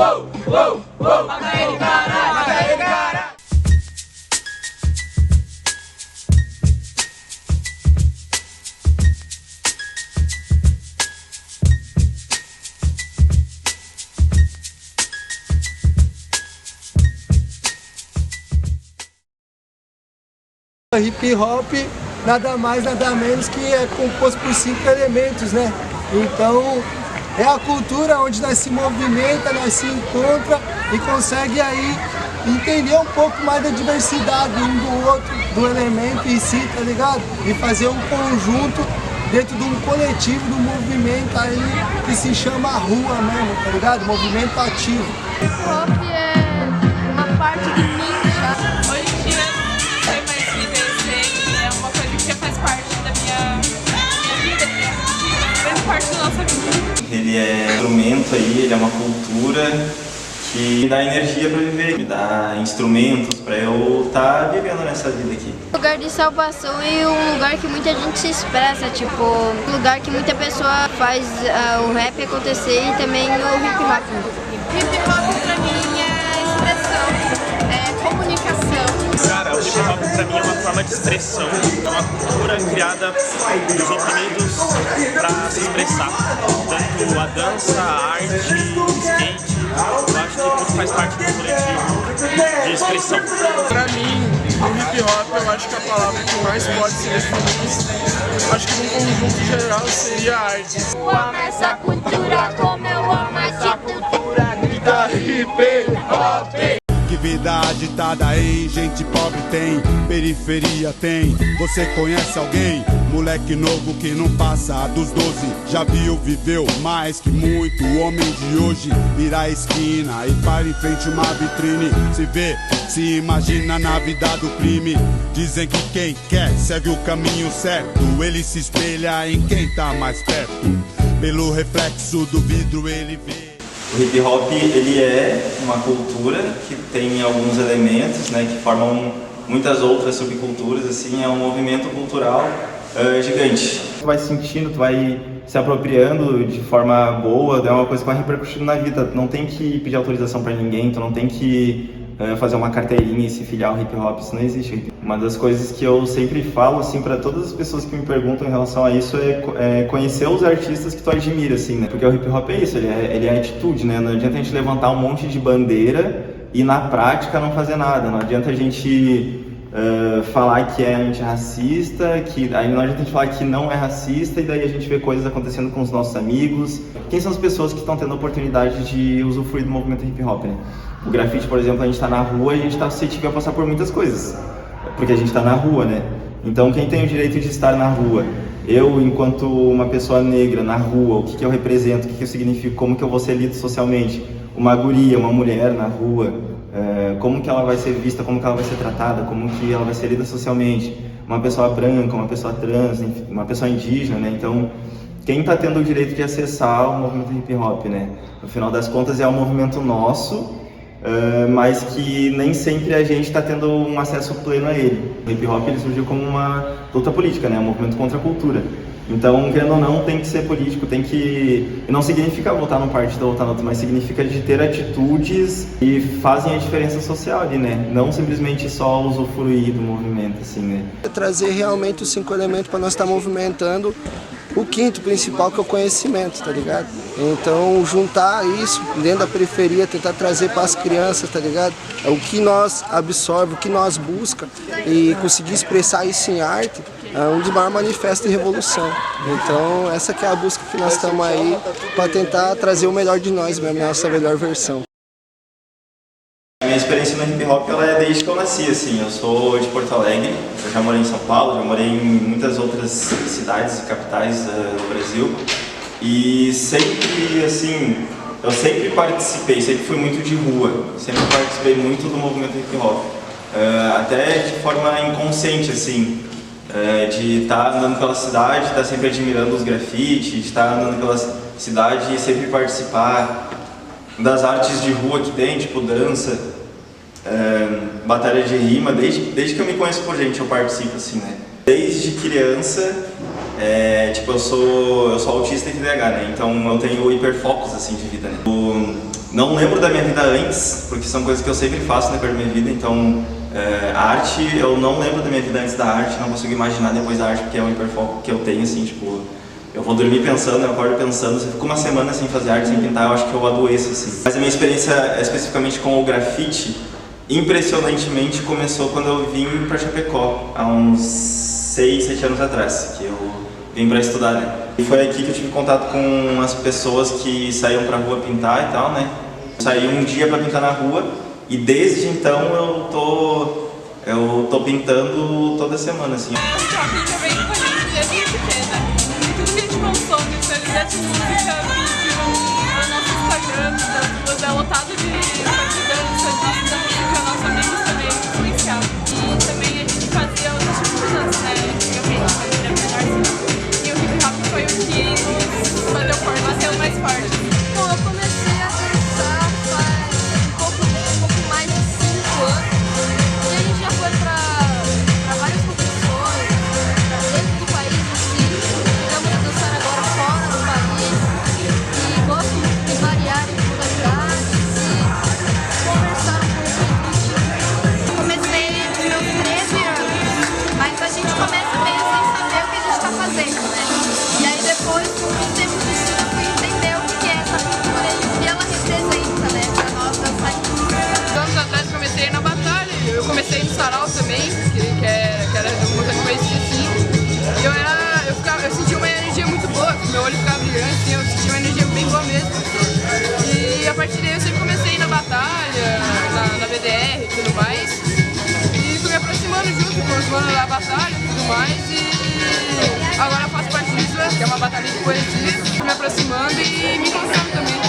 Uou, uou, uou, mata ele, caralho, mata ele, caralho. Hip hop nada mais nada menos que é composto por 5 elementos, né? Então é a cultura onde nós se movimenta, nós se encontra e consegue aí entender um pouco mais da diversidade um do outro, do elemento em si, tá ligado? E fazer um conjunto dentro de um coletivo, de um movimento aí que se chama rua mesmo, tá ligado? Movimento ativo. Hip hop é uma parte de mim já. Hoje em dia não sei mais me conhecer, é uma coisa que já faz parte da minha vida, faz parte da nossa vida. Ele é um instrumento aí, ele é uma cultura que me dá energia para viver, me dá instrumentos para eu estar vivendo nessa vida aqui. Lugar de salvação e um lugar que muita gente se expressa, tipo, um lugar que muita pessoa faz o rap acontecer e também o hip hop. Hip hop pra mim é expressão, é comunicação. Cara, o hip hop pra mim é uma forma de expressão, é uma cultura criada dos oprimidos pra se expressar. Tanto a dança, a arte, o skate, eu acho que tudo faz parte do coletivo de expressão. Pra mim, o hip hop, eu acho que a palavra que mais pode se definir, acho que num conjunto geral seria a arte. Eu amo essa cultura como eu amo essa cultura. Grita hip hop! Que vida agitada em gente pobre tem, periferia tem. Você conhece alguém? Moleque novo que não passa dos 12. Já viu, viveu mais que muito. O homem de hoje vira a esquina e para em frente uma vitrine. Se vê, se imagina na vida do crime. Dizem que quem quer segue o caminho certo. Ele se espelha em quem tá mais perto. Pelo reflexo do vidro ele vê. O hip hop ele é uma cultura que tem alguns elementos, né, que formam muitas outras subculturas, assim, é um movimento cultural gigante. Tu vai se sentindo, tu vai se apropriando de forma boa, é uma coisa que vai repercutindo na vida. Tu não tem que pedir autorização para ninguém, tu não tem que fazer uma carteirinha e se filiar ao hip hop, isso não existe. Uma das coisas que eu sempre falo, assim, para todas as pessoas que me perguntam em relação a isso é conhecer os artistas que tu admira, assim, né? Porque o hip hop é isso, ele é atitude, né? Não adianta a gente levantar um monte de bandeira e na prática não fazer nada. Não adianta a gente falar que é antirracista, aí não adianta a gente falar que não é racista e daí a gente vê coisas acontecendo com os nossos amigos. Quem são as pessoas que estão tendo a oportunidade de usufruir do movimento hip hop, né? O grafite, por exemplo, a gente está na rua e a gente está suscetível a passar por muitas coisas, porque a gente está na rua, né? Então quem tem o direito de estar na rua? Eu, enquanto uma pessoa negra na rua, o que eu represento, o que eu significo, como que eu vou ser lido socialmente? Uma guria, uma mulher na rua, como que ela vai ser vista, como que ela vai ser tratada, como que ela vai ser lida socialmente? Uma pessoa branca, uma pessoa trans, enfim, uma pessoa indígena, né? Então, quem está tendo o direito de acessar o movimento hip hop, né? No final das contas é um movimento nosso, mas que nem sempre a gente está tendo um acesso pleno a ele. O hip hop ele surgiu como uma luta política, né? Um movimento contra a cultura. Então, querendo ou não, tem que ser político, tem que... E não significa votar num partido ou votar no outro, mas significa de ter atitudes que fazem a diferença social ali, né? Não simplesmente só usufruir do movimento, assim, né? Trazer realmente os 5 elementos para nós estar movimentando o quinto principal, que é o conhecimento, tá ligado? Então, juntar isso dentro da periferia, tentar trazer para as crianças, tá ligado? É o que nós absorve, o que nós busca e conseguir expressar isso em arte é um dos maiores manifestos de revolução. Então, essa que é a busca que nós estamos aí para tentar trazer o melhor de nós mesmo, a nossa melhor versão. A minha experiência no hip hop ela é desde que eu nasci, assim. Eu sou de Porto Alegre, eu já morei em São Paulo, já morei em muitas outras cidades e capitais do Brasil. E sempre, assim, eu sempre participei, sempre fui muito de rua, sempre participei muito do movimento hip hop. Até de forma inconsciente, assim, de estar andando pela cidade, estar sempre admirando os grafites, de estar andando pela cidade e sempre participar das artes de rua que tem, tipo dança, batalha de rima, desde que eu me conheço por gente eu participo, assim, né? Desde criança, tipo, eu sou autista e TDAH, né? Então eu tenho hiperfocos, assim, de vida, né? Não lembro da minha vida antes, porque são coisas que eu sempre faço na minha vida, então a arte, eu não lembro da minha vida antes da arte, não consigo imaginar depois da arte, porque é um hiperfoco que eu tenho, assim, tipo, eu vou dormir pensando, eu acordo pensando, se eu fico uma semana sem fazer arte, sem pintar, eu acho que eu adoeço, assim. Mas a minha experiência especificamente com o grafite, impressionantemente, começou quando eu vim pra Chapecó, há uns 6, 7 anos atrás, que eu vim pra estudar, né? E foi aqui que eu tive contato com as pessoas que saíam pra rua pintar e tal, né? Saí um dia pra pintar na rua e desde então eu tô pintando toda semana, assim. O shopping vem com a gente desde pequena. E tudo que a gente consome, seja de música, vídeo, o nosso Instagram, é lotado de dança, de música, nossos amigos também influenciavam. E também a gente fazia outros tipos de dança, né? Antigamente, quando era menor, e o hip hop foi o que nos bateu forte, bateu mais forte. Bom, eu comecei a dançar faz um pouco mais de 5 anos. E a gente já foi pra várias competições, dentro do país em si. Estamos a dançar agora fora do país. E gosto muito de variar em modalidades e conversar um pouco entre os tipos. Eu comecei nos meus 13 anos, mas a gente começa meio sem saber o que a gente está fazendo, né? E aí depois, com o tempo de estudo, eu fui entender o que é essa pintura e o que ela representa, né, pra nós dançarinos. Anos atrás comecei na batalha, eu comecei no sarau também, que era uma coisa que eu conhecia assim. E eu sentia uma energia muito boa, meu olho ficava brilhante, assim, eu sentia uma energia bem boa mesmo. E a partir daí eu sempre comecei a ir na batalha, na BDR e tudo mais. E fui me aproximando junto com os manos da batalha e tudo mais. E agora eu faço parte disso, que é uma batalha de poesia, fui me aproximando e me encontrando também.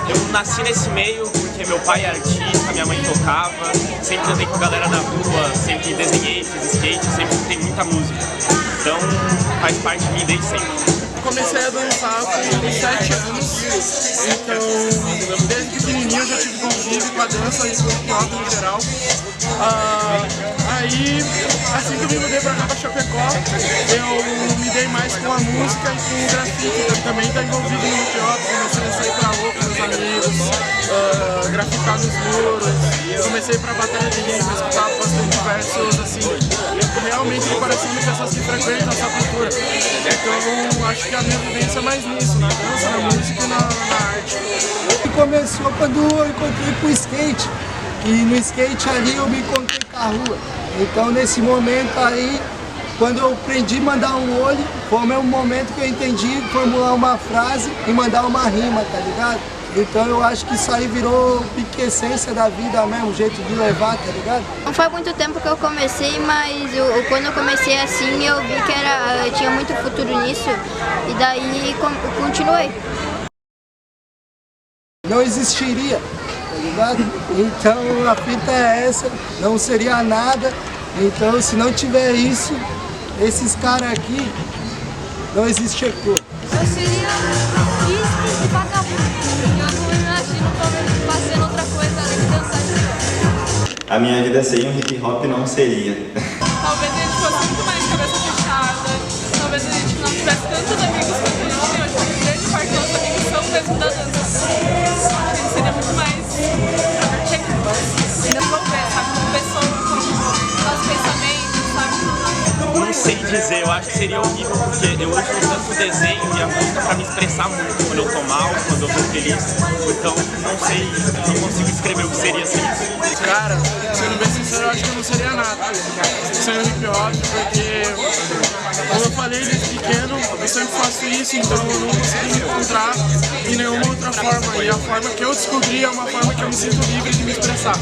Eu nasci nesse meio porque meu pai é artista, minha mãe tocava, sempre andei com a galera na rua, sempre desenhei, fiz skate, sempre tem muita música. Então faz parte de mim desde sempre. Comecei a dançar com 7 anos, então desde pequenininho eu já tive convívio com a dança e com o hip hop em geral. Aí, assim que eu me mudei pra cá, pra Chapecó, eu me dei mais com a música e com o grafite, que também tá envolvido no hip hop. Comecei a sair pra rua com meus amigos, grafitar nos muros, comecei pra batalha de rima, escutava bastante versos, assim, realmente do coração de pessoas que frequentam essa cultura. Então, acho que a minha vivência é mais nisso, na dança, na música e na arte. E começou quando eu encontrei com o skate. E no skate ali eu me encontrei com a rua. Então nesse momento aí, quando eu aprendi a mandar um olho, foi o mesmo momento que eu entendi formular uma frase e mandar uma rima, tá ligado? Então eu acho que isso aí virou pique essência da vida mesmo, jeito de levar, tá ligado? Não foi muito tempo que eu comecei, mas quando eu comecei assim eu vi que eu tinha muito futuro nisso e daí continuei. Não existiria, tá ligado? Então a fita é essa, não seria nada. Então se não tiver isso, esses caras aqui, não existe Eco. Eu seria triste e vagabundo. Eu não imagino fazendo outra coisa além de dançar. A minha vida sem o hip hop não seria. Talvez a gente fosse muito mais cabeça fechada, talvez a gente não tivesse tantos amigos quanto a gente tem hoje, porque grande parte dos nossos amigos são mesmo da dança. A gente seria muito mais desenvolver, sabe, como pessoa, com nossos pensamentos, sabe? Não sei dizer, eu acho que seria horrível, porque eu uso tanto o desenho e a música pra me expressar muito, quando eu tô mal, quando eu tô feliz. Então, não sei, não consigo escrever o que seria sem isso. Cara, sendo bem sincero, eu acho que eu não seria nada sem o hip hop, porque, como eu falei desde pequeno, eu sempre faço isso, então eu não consegui me encontrar de nenhuma outra forma. E a forma que eu descobri é uma forma que eu me sinto livre de me expressar.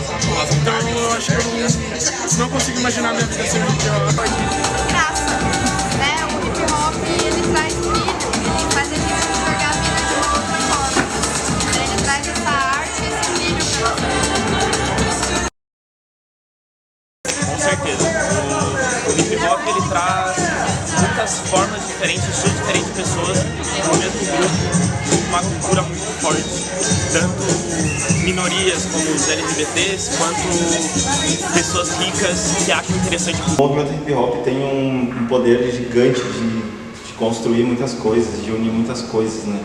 Então eu acho que eu não consigo imaginar minha vida sem o hip hop. Graça, né? O hip hop ele traz brilho, ele faz a gente enxergar a vida de uma outra forma. Ele traz essa arte, esse brilho pra nossa vida. Com certeza. O hip hop ele traz muitas formas diferentes, estilos diferentes de pessoas no mesmo grupo, uma cultura muito forte. Tanto minorias como os LGBTs, quanto pessoas ricas que acham interessante. O movimento hip hop tem um poder gigante de construir muitas coisas, de unir muitas coisas, né?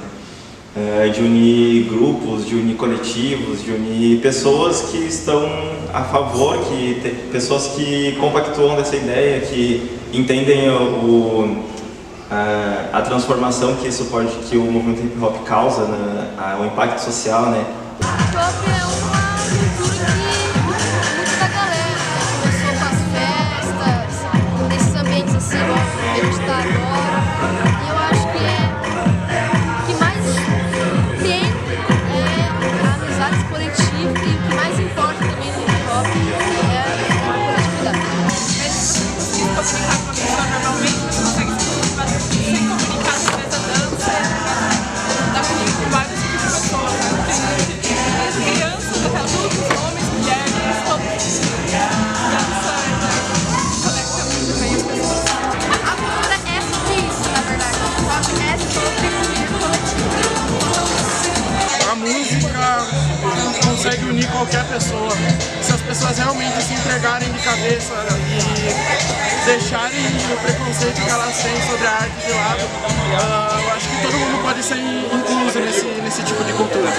de unir grupos, de unir coletivos, de unir pessoas que estão a favor, pessoas que compactuam dessa ideia, que entendem a transformação que o movimento hip hop causa, né, o impacto social, né? O hip hop é uma cultura que muito da galera, né? Começou com as festas, nesses ambientes assim, igual a gente está agora. E eu acho que o que mais tem é a amizade coletiva e o que mais importa também no hip hop é a coletividade. Você comunicar com uma pessoa normalmente, você consegue se comunicar através da dança, da comunicação com vários tipos de pessoas, né? Desde crianças até adultos, homens, mulheres, todos. Dança conecta muito bem as pessoas. A cultura é sobre isso, na verdade. O hip hop é sobre o coletivo. A música consegue unir qualquer pessoa. Se as pessoas realmente se entregarem de cabeça e deixarem o preconceito que elas têm sobre a arte de lado, eu acho que todo mundo pode ser incluso nesse tipo de cultura.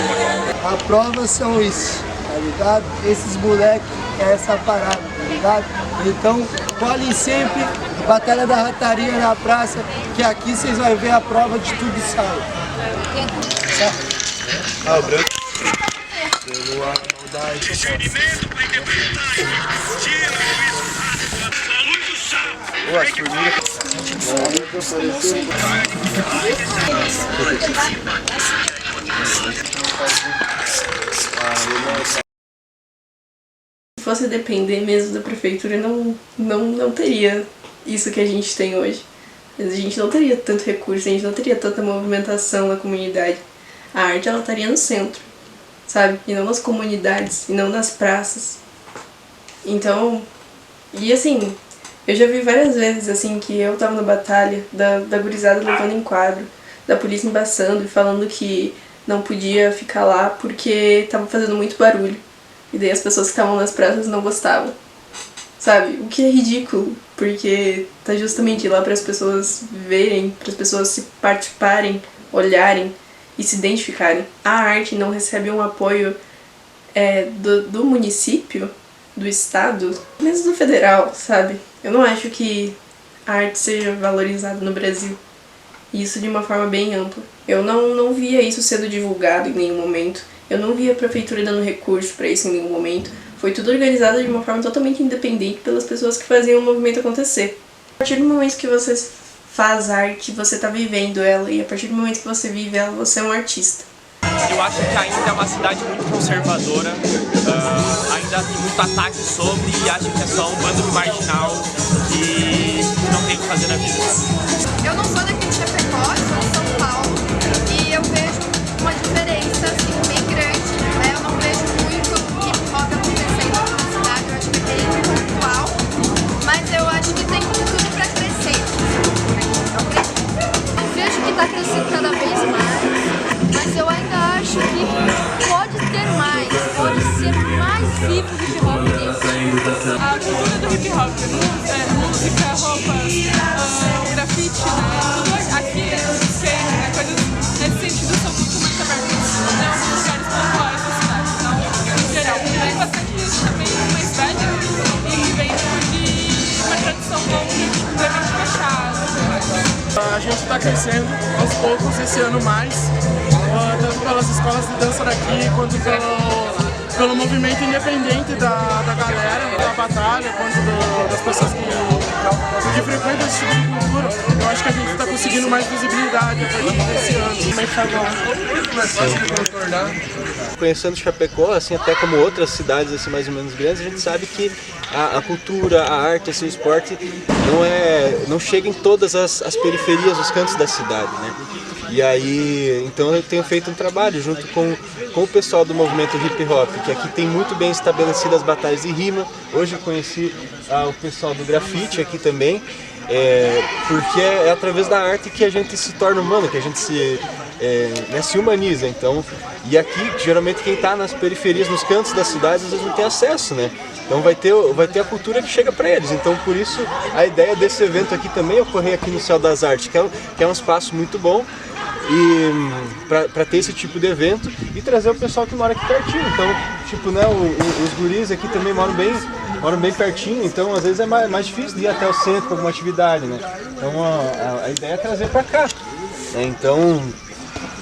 A prova são isso, tá ligado? Esses moleques é essa parada, tá ligado? Então, colhem sempre a Batalha da Rataria na praça, que aqui vocês vão ver a prova de tudo sai. Ah, o branco. As formigas. Se fosse depender mesmo da prefeitura, não teria isso que a gente tem hoje. A gente não teria tanto recurso, a gente não teria tanta movimentação na comunidade. A arte, ela estaria no centro, sabe? E não nas comunidades, e não nas praças. Então, e assim, eu já vi várias vezes, assim, que eu tava na batalha, da gurizada levando em quadro, da polícia embaçando e falando que não podia ficar lá porque tava fazendo muito barulho. E daí as pessoas que estavam nas praças não gostavam, sabe? O que é ridículo, porque tá justamente lá para as pessoas verem, para as pessoas se participarem, olharem e se identificarem. A arte não recebe um apoio do município, do estado, mesmo do federal, sabe? Eu não acho que a arte seja valorizada no Brasil. Isso de uma forma bem ampla. Eu não via isso sendo divulgado em nenhum momento. Eu não via a prefeitura dando recurso para isso em nenhum momento. Foi tudo organizado de uma forma totalmente independente pelas pessoas que faziam o movimento acontecer. A partir do momento que você faz arte, você tá vivendo ela. E a partir do momento que você vive ela, você é um artista. Eu acho que ainda é uma cidade muito conservadora, ainda tem muito ataque sobre e acha que é só um bando de marginal que não tem o que fazer na vida. Eu não sou daqui de Chapecó, sou de São Paulo, e eu vejo uma diferença assim, bem grande, né? Eu não vejo muito hip hop acontecendo aqui na cidade, eu acho que é bem pontual, mas eu acho que tem tudo pra crescer. Eu vejo que tá crescendo cada vez mais, mas eu ainda acho que pode ter mais, pode ser mais vivo do hip hop dentro. A cultura do hip hop, música, roupas, grafite, né? Tudo aqui, skate, né? Coisas nesse sentido são muito abertas. Não é um lugares pontuais da cidade, não, em geral. Tem bastante gente também mais velha e que vem de uma tradição longa, extremamente fechada. A gente está crescendo aos poucos esse ano mais, tanto pelas escolas de dança daqui, quanto pelo movimento independente da galera, da batalha, quanto das pessoas que frequentam esse tipo de cultura. Eu acho que a gente está conseguindo mais visibilidade a partir desse ano. Conhecendo Chapecó, assim, até como outras cidades assim, mais ou menos grandes, a gente sabe que a cultura, a arte, assim, o esporte não chega em todas as periferias, os cantos da cidade, né? E aí, então eu tenho feito um trabalho junto com o pessoal do movimento hip hop, que aqui tem muito bem estabelecidas as batalhas de rima. Hoje eu conheci o pessoal do grafite aqui também, porque é através da arte que a gente se torna humano, que a gente se humaniza. Então, e aqui, geralmente quem está nas periferias, nos cantos das cidades, às vezes não tem acesso, né? Então vai ter a cultura que chega para eles. Então por isso a ideia desse evento aqui também ocorrer aqui no Céu das Artes, que é um espaço muito bom e para ter esse tipo de evento e trazer o pessoal que mora aqui pertinho. Então, tipo, né, os guris aqui também moram bem pertinho, então às vezes é mais difícil de ir até o centro para alguma atividade, né? Então a ideia é trazer para cá, né? Então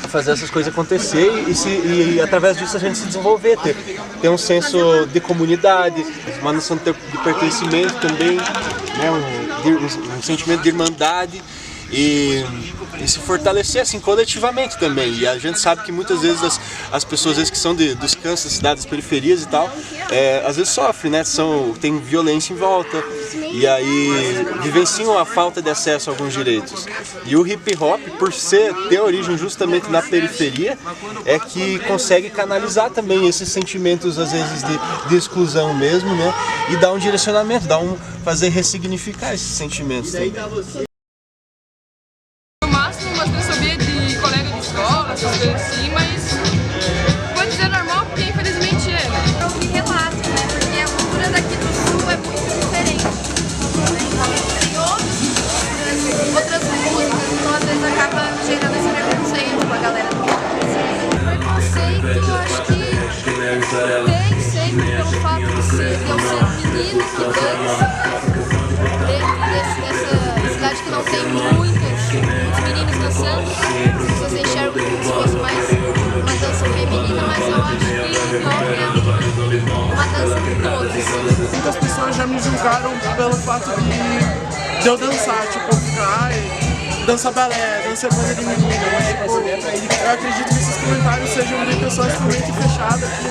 fazer essas coisas acontecer e através disso a gente se desenvolver, ter um senso de comunidade, uma noção de pertencimento também, né? Um sentimento de irmandade e se fortalecer assim coletivamente também. E a gente sabe que muitas vezes as pessoas às vezes, que são dos cantos das cidades, das periferias e tal, às vezes sofrem, né? Tem violência em volta e aí vivenciam a falta de acesso a alguns direitos. E o hip hop, por ter origem justamente na periferia, é que consegue canalizar também esses sentimentos às vezes de exclusão mesmo, né? E dar um direcionamento, fazer ressignificar esses sentimentos também. Essas coisas assim, mas vou dizer normal porque infelizmente é. Eu me relato, né? Porque a cultura daqui do sul é muito diferente. Tem outras músicas, então às vezes acaba gerando esse preconceito com a galera do preconceito, eu acho que tem sempre pelo fato de eu ser menino que dança dentro dessa cidade que não tem muitos meninos dançando. Você enxerga como se fosse mais uma dança feminina, mas eu acho que não é uma dança de todos. Muitas pessoas já me julgaram pelo fato de eu dançar, tipo, dança balé, dança coisa de menina. Eu acredito que esses comentários sejam de pessoas com mente fechada que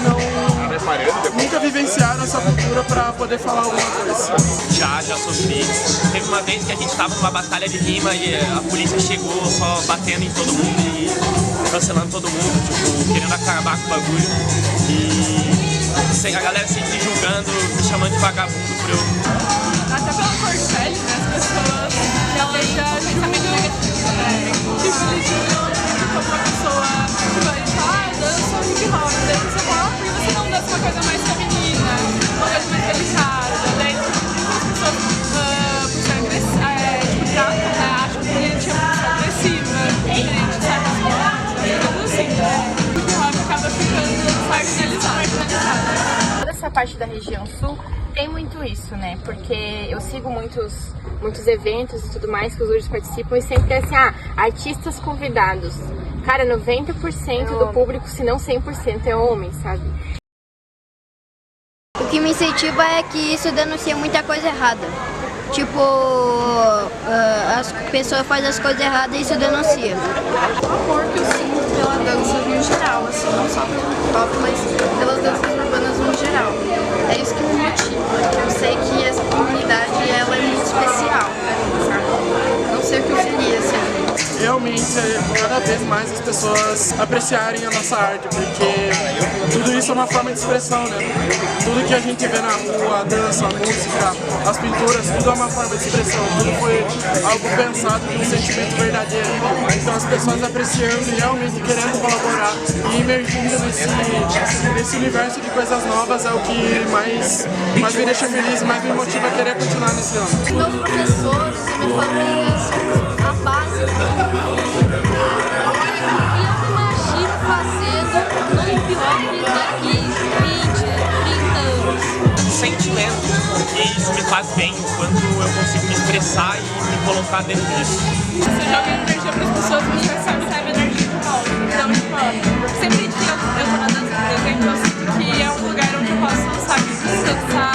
nunca vivenciaram essa cultura para poder falar alguma coisa. Já sofri. Teve uma vez que a gente estava numa batalha de rima e a polícia chegou só batendo em todo mundo e cancelando todo mundo, tipo, querendo acabar com o bagulho. E a galera sempre julgando, me chamando de vagabundo por eu. Até pela cor de pele, né? As pessoas já deixam pensamento negativo, né? Tipo, eles julgam como uma pessoa que vai falar, dança hip hop. Daí você fala, por que você não dança uma coisa mais feminina, uma coisa mais delicada? Daí as pessoas, por ser tipo, tratam, né? Acham que a gente é muito agressiva, diferente de certas coisas, tudo assim, né? O hip hop acaba ficando marginalizado. Toda essa parte da região sul tem muito isso, né? Porque eu sigo muitos eventos e tudo mais que os URGS participam e sempre é assim, artistas convidados. Cara, 90% do público, se não 100%, é homem, sabe? O que me incentiva é que isso denuncia muita coisa errada. Tipo, as pessoas fazem as coisas erradas e isso denuncia. O amor que eu sinto pela dança no geral, assim, não só pelo hip hop, mas pelas danças urbanas no geral. É isso que me motiva, porque eu sei que essa comunidade ela é muito especial pra mim, sabe? Não sei o que eu seria sem realmente cada vez mais as pessoas apreciarem a nossa arte, porque tudo isso é uma forma de expressão, né? Tudo que a gente vê na rua, a dança, a música, as pinturas, tudo é uma forma de expressão, tudo foi algo pensado de um sentimento verdadeiro. Então as pessoas apreciando e realmente querendo colaborar e emergindo nesse universo de coisas novas é o que mais me deixa feliz e mais me motiva a querer continuar nesse ano. Meus professores e minha família são a base do eu imagino fazendo no hip hop daqui 20, 30 anos. Sentimento, e isso me faz bem, quando eu consigo me expressar e me colocar dentro disso. Você joga energia para as pessoas, você recebe energia de volta. Então, tipo, sempre que eu tô na dança, por exemplo, eu sinto que é um lugar onde eu posso, sabe, descansar.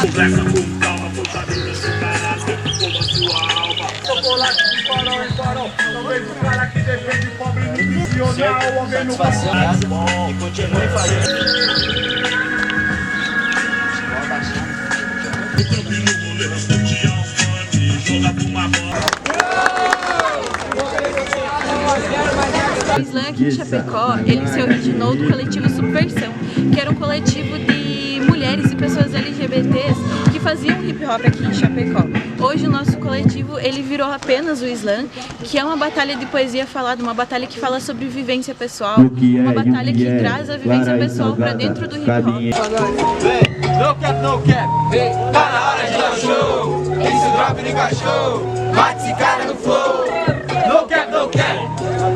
Satisfação e continue fazendo. O slam aqui em Chapecó, ele se originou do coletivo Subversão, que era um coletivo de mulheres e pessoas LGBTs que faziam hip hop aqui em Chapecó. Hoje o nosso coletivo ele virou apenas o slam, que é uma batalha de poesia falada, uma batalha que fala sobre vivência pessoal, uma batalha que traz a vivência pessoal para dentro do hip hop. Não quer, tá na hora de dar um show, esse drop de cachorro, mate esse cara no flow. Não quer,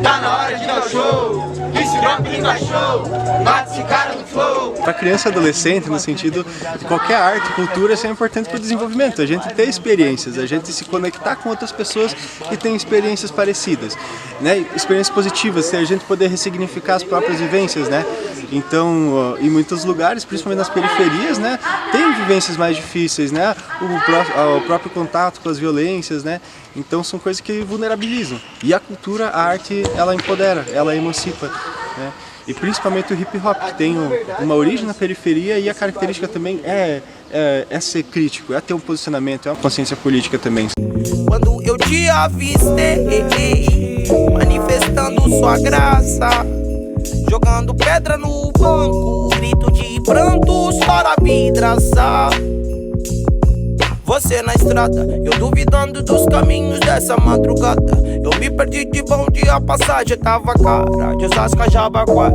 tá na hora de dar um show. show, esse drop de cachorro, bate esse cara no flow. Para criança e adolescente, no sentido de qualquer arte, cultura, isso é importante para o desenvolvimento. A gente ter experiências, a gente se conectar com outras pessoas que têm experiências parecidas, né? Experiências positivas, a gente poder ressignificar as próprias vivências, né? Então, em muitos lugares, principalmente nas periferias, né, tem vivências mais difíceis, né? O próprio contato com as violências, né? Então são coisas que vulnerabilizam. E a cultura, a arte, ela empodera, ela emancipa, né? E principalmente o hip hop, que tem uma origem na periferia, e a característica também é ser crítico, é ter um posicionamento, é uma consciência política também. Quando eu te avistei, manifestando sua graça, jogando pedra no banco, grito de pranto, estoura a vidraça. Você na estrada, eu duvidando dos caminhos dessa madrugada. Eu me perdi de bonde, a passagem tava cara, de Osasco a Jabaquara,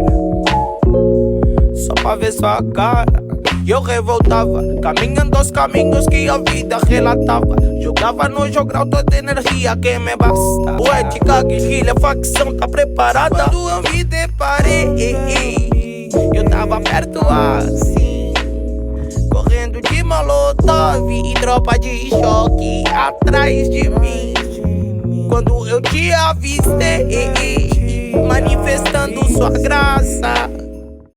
só pra ver sua cara. E eu revoltava, caminhando os caminhos que a vida relatava. Jogava no jogral toda a energia que me basta. Poética, guerrilha, facção tá preparada. Quando eu me deparei, eu tava perto assim, correndo de molotov e tropa de choque atrás de mim. Quando eu te avistei, manifestando sua graça,